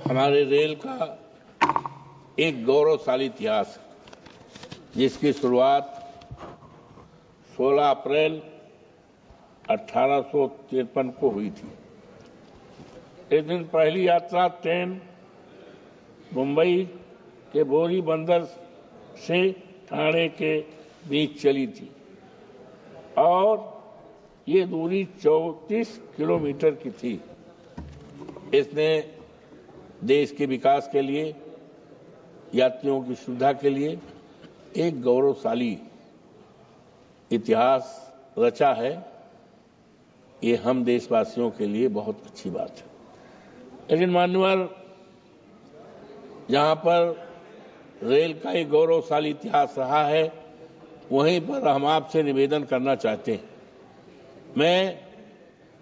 हमारे रेल का एक गौरवशाली इतिहास है, जिसकी शुरुआत 16 अप्रैल 1853 को हुई थी। इस दिन पहली यात्रा ट्रेन मुंबई के बोरी बंदर से ठाणे के बीच चली थी और ये दूरी 34 किलोमीटर की थी। इसने देश के विकास के लिए, यात्रियों की सुविधा के लिए एक गौरवशाली इतिहास रचा है। ये हम देशवासियों के लिए बहुत अच्छी बात है। लेकिन मान्यवर, जहां पर रेल का एक गौरवशाली इतिहास रहा है, वहीं पर हम आपसे निवेदन करना चाहते हैं। मैं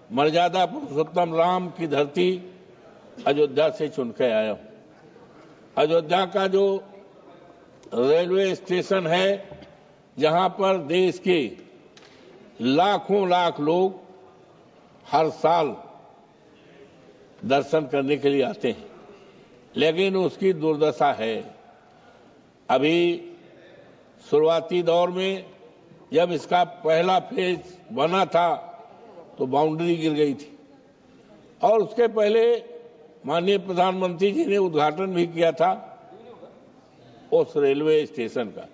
मर्यादा पुरुषोत्तम राम की धरती अयोध्या से चुनकर आया हूं। अयोध्या का जो रेलवे स्टेशन है, जहां पर देश के लाखों लाख लोग हर साल दर्शन करने के लिए आते हैं, लेकिन उसकी दुर्दशा है। अभी शुरुआती दौर में जब इसका पहला फेज बना था तो बाउंड्री गिर गई थी और उसके पहले माननीय प्रधानमंत्री जी ने उद्घाटन भी किया था उस रेलवे स्टेशन का।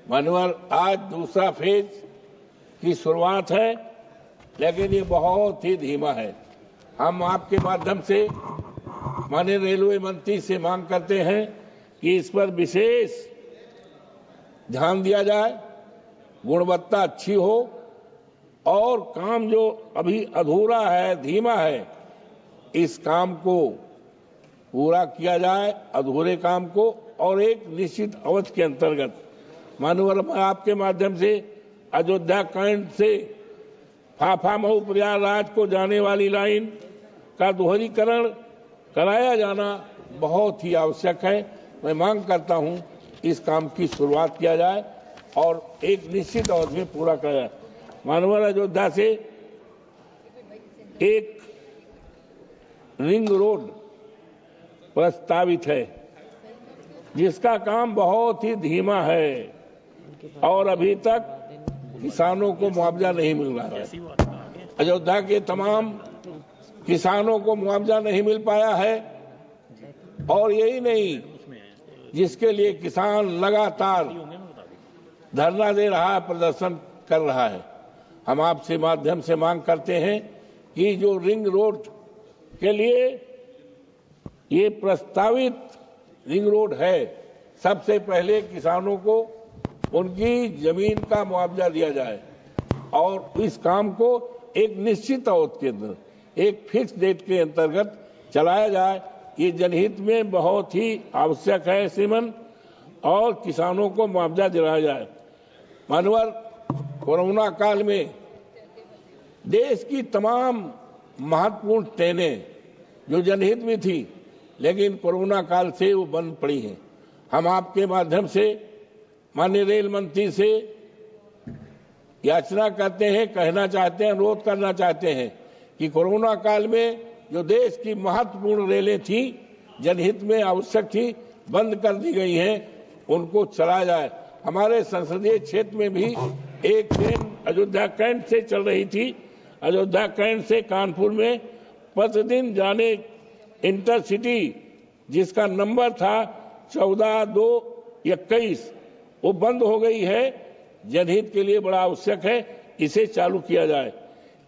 मान्यवर, आज दूसरा फेज की शुरुआत है, लेकिन ये बहुत ही धीमा है। हम आपके माध्यम से माननीय रेलवे मंत्री से मांग करते हैं कि इस पर विशेष ध्यान दिया जाए, गुणवत्ता अच्छी हो और काम जो अभी अधूरा है, धीमा है, इस काम को पूरा किया जाए, अधूरे काम को, और एक निश्चित अवधि के अंतर्गत। माननीय, मैं आपके माध्यम से अयोध्या कैंट से फाफा मऊ प्रयागराज को जाने वाली लाइन का दोहरीकरण कराया जाना बहुत ही आवश्यक है। मैं मांग करता हूं इस काम की शुरुआत किया जाए और एक निश्चित अवधि में पूरा किया जाए। माननीय, अयोध्या से एक रिंग रोड प्रस्तावित है, जिसका काम बहुत ही धीमा है और अभी तक किसानों को मुआवजा नहीं मिल रहा है। अयोध्या के तमाम किसानों को मुआवजा नहीं मिल पाया है और यही नहीं, जिसके लिए किसान लगातार धरना दे रहा है, प्रदर्शन कर रहा है। हम आपसे माध्यम से मांग करते हैं कि जो रिंग रोड के लिए ये प्रस्तावित रिंग रोड है, सबसे पहले किसानों को उनकी जमीन का मुआवजा दिया जाए और इस काम को एक निश्चित अवधि के अंदर, एक फिक्स डेट के अंतर्गत चलाया जाए। ये जनहित में बहुत ही आवश्यक है श्रीमन, और किसानों को मुआवजा दिलाया जाए। मानवर, कोरोना काल में देश की तमाम महत्वपूर्ण ट्रेनें जो जनहित में थी, लेकिन कोरोना काल से वो बंद पड़ी हैं। हम आपके माध्यम से माननीय रेल मंत्री से याचना करते हैं, कहना चाहते हैं, अनुरोध करना चाहते हैं कि कोरोना काल में जो देश की महत्वपूर्ण रेलें थी, जनहित में आवश्यक थी, बंद कर दी गई हैं, उनको चलाया जाए। हमारे संसदीय क्षेत्र में भी एक ट्रेन अयोध्या कैंट से चल रही थी। अयोध्या कैंट से कानपुर में प्रतिदिन जाने इंटरसिटी, जिसका नंबर था 14-2-21, वो बंद हो गई है। जनहित के लिए बड़ा आवश्यक है, इसे चालू किया जाए।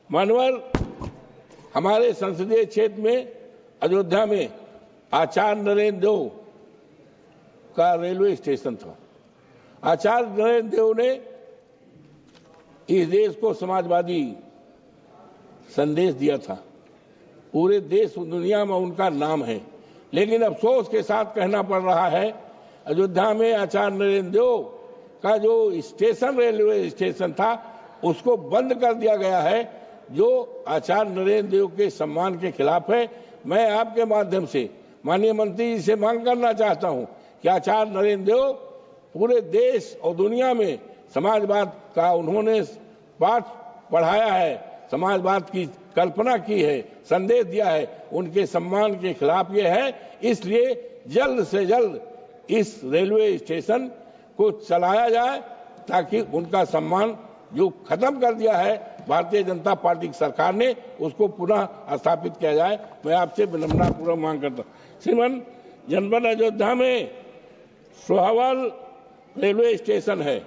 मानवर, हमारे संसदीय क्षेत्र में अयोध्या में आचार्य नरेंद्र देव का रेलवे स्टेशन था। आचार्य नरेंद्र देव ने इस देश को समाजवादी संदेश दिया था। पूरे देश दुनिया में उनका नाम है, लेकिन अफसोस के साथ कहना पड़ रहा है, अयोध्या में आचार्य नरेंद्र देव का जो स्टेशन, रेलवे स्टेशन था, उसको बंद कर दिया गया है, जो आचार्य नरेंद्र देव के सम्मान के खिलाफ है। मैं आपके माध्यम से माननीय मंत्री जी से मांग करना चाहता हूं कि आचार्य नरेंद्र देव पूरे देश और दुनिया में समाजवाद का उन्होंने पाठ पढ़ाया है समाजवाद की कल्पना की है, संदेश दिया है, उनके सम्मान के खिलाफ ये है। इसलिए जल्द से जल्द इस रेलवे स्टेशन को चलाया जाए ताकि उनका सम्मान जो खत्म कर दिया है भारतीय जनता पार्टी की सरकार ने, उसको पुनः स्थापित किया जाए। मैं आपसे विनम्रतापूर्वक मांग करता हूँ। श्रीमान, जनपद अयोध्या में सोहावल रेलवे स्टेशन है।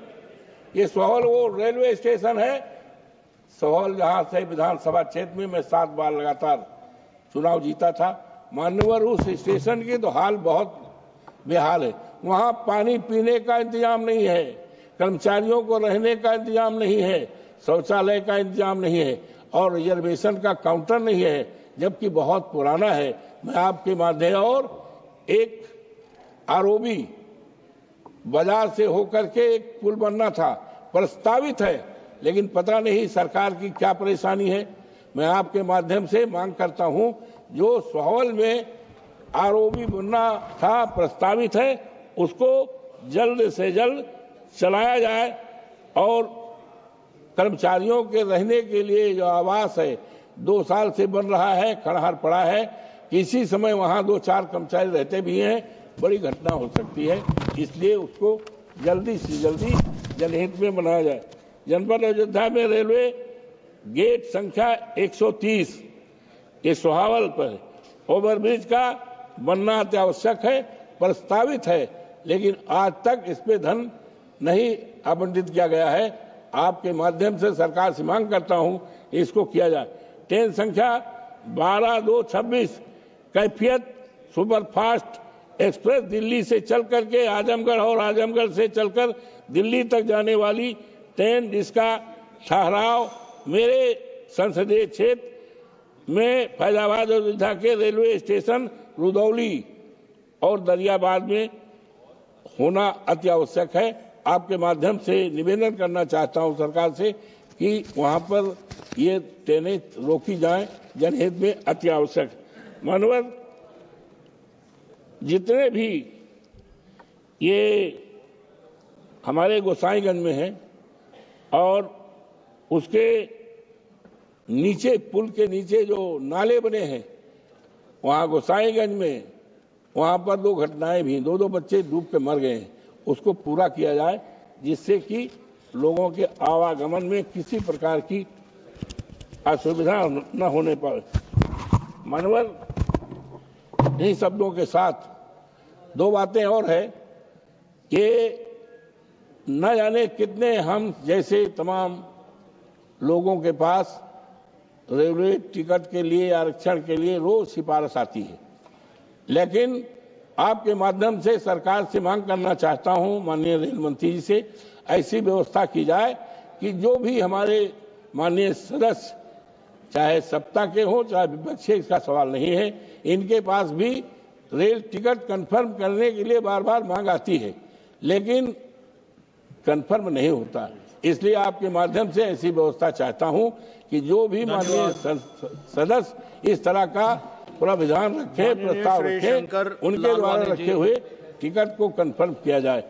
ये सोहावल वो रेलवे स्टेशन है, सोहावल जहां से विधानसभा क्षेत्र में मैं 7 बार लगातार चुनाव जीता था। मान्यवर, उस स्टेशन की तो हाल बहुत बेहाल है। वहां पानी पीने का इंतजाम नहीं है, कर्मचारियों को रहने का इंतजाम नहीं है, शौचालय का इंतजाम नहीं है और रिजर्वेशन का काउंटर नहीं है, जबकि बहुत पुराना है। मैं आपके माध्यम और एक आरओबी बाजार से होकर के एक पुल बनना था, प्रस्तावित है, लेकिन पता नहीं सरकार की क्या परेशानी है। मैं आपके माध्यम से मांग करता हूं, जो सोहावल में आरओबी बनना था, प्रस्तावित है, उसको जल्द से जल्द चलाया जाए और कर्मचारियों के रहने के लिए जो आवास है 2 साल से बन रहा है, खंडहर पड़ा है। किसी समय वहां 2-4 कर्मचारी रहते भी हैं, बड़ी घटना हो सकती है, इसलिए उसको जल्दी से जल्दी जनहित में बनाया जाए। जनपद अयोध्या में रेलवे गेट संख्या 130 ये सोहावल पर ओवरब्रिज का बनना अत्यावश्यक है, प्रस्तावित है, लेकिन आज तक इस पे धन नहीं आवंटित किया गया है। आपके माध्यम से सरकार से मांग करता हूं, इसको किया जाए। ट्रेन संख्या 12226 कैफियत सुपरफास्ट एक्सप्रेस दिल्ली से चल करके आजमगढ़ और आजमगढ़ से चलकर दिल्ली तक जाने वाली ट्रेन, जिसका ठहराव मेरे संसदीय क्षेत्र में फैजाबाद और अयोध्या के रेलवे स्टेशन रुदौली और दरियाबाद में होना अति आवश्यक है। आपके माध्यम से निवेदन करना चाहता हूं सरकार से कि वहां पर ये ट्रेनें रोकी जाएं, जनहित में अति आवश्यक। मानवर, जितने भी ये हमारे गोसाईगंज में है और उसके नीचे, पुल के नीचे जो नाले बने हैं, वहां गोसाईगंज में वहां पर 2 घटनाएं भी, 2 बच्चे डूब के मर गए हैं, उसको पूरा किया जाए, जिससे कि लोगों के आवागमन में किसी प्रकार की असुविधा न होने पाए। मानवर, इन शब्दों के साथ 2 बातें और है कि न जाने कितने हम जैसे तमाम लोगों के पास रेलवे टिकट के लिए, आरक्षण के लिए रोज सिफारिश आती है, लेकिन आपके माध्यम से सरकार से मांग करना चाहता हूं, माननीय रेल मंत्री जी से, ऐसी व्यवस्था की जाए कि जो भी हमारे माननीय सदस्य, चाहे सत्ता के हों चाहे विपक्षी, इसका सवाल नहीं है, इनके पास भी रेल टिकट कंफर्म करने के लिए बार बार मांग आती है, लेकिन कंफर्म नहीं होता। इसलिए आपके माध्यम से ऐसी व्यवस्था चाहता हूं कि जो भी माननीय सदस्य इस तरह का प्रावधान रखे, प्रस्ताव रखे, उनके द्वारा रखे हुए टिकट को कंफर्म किया जाए।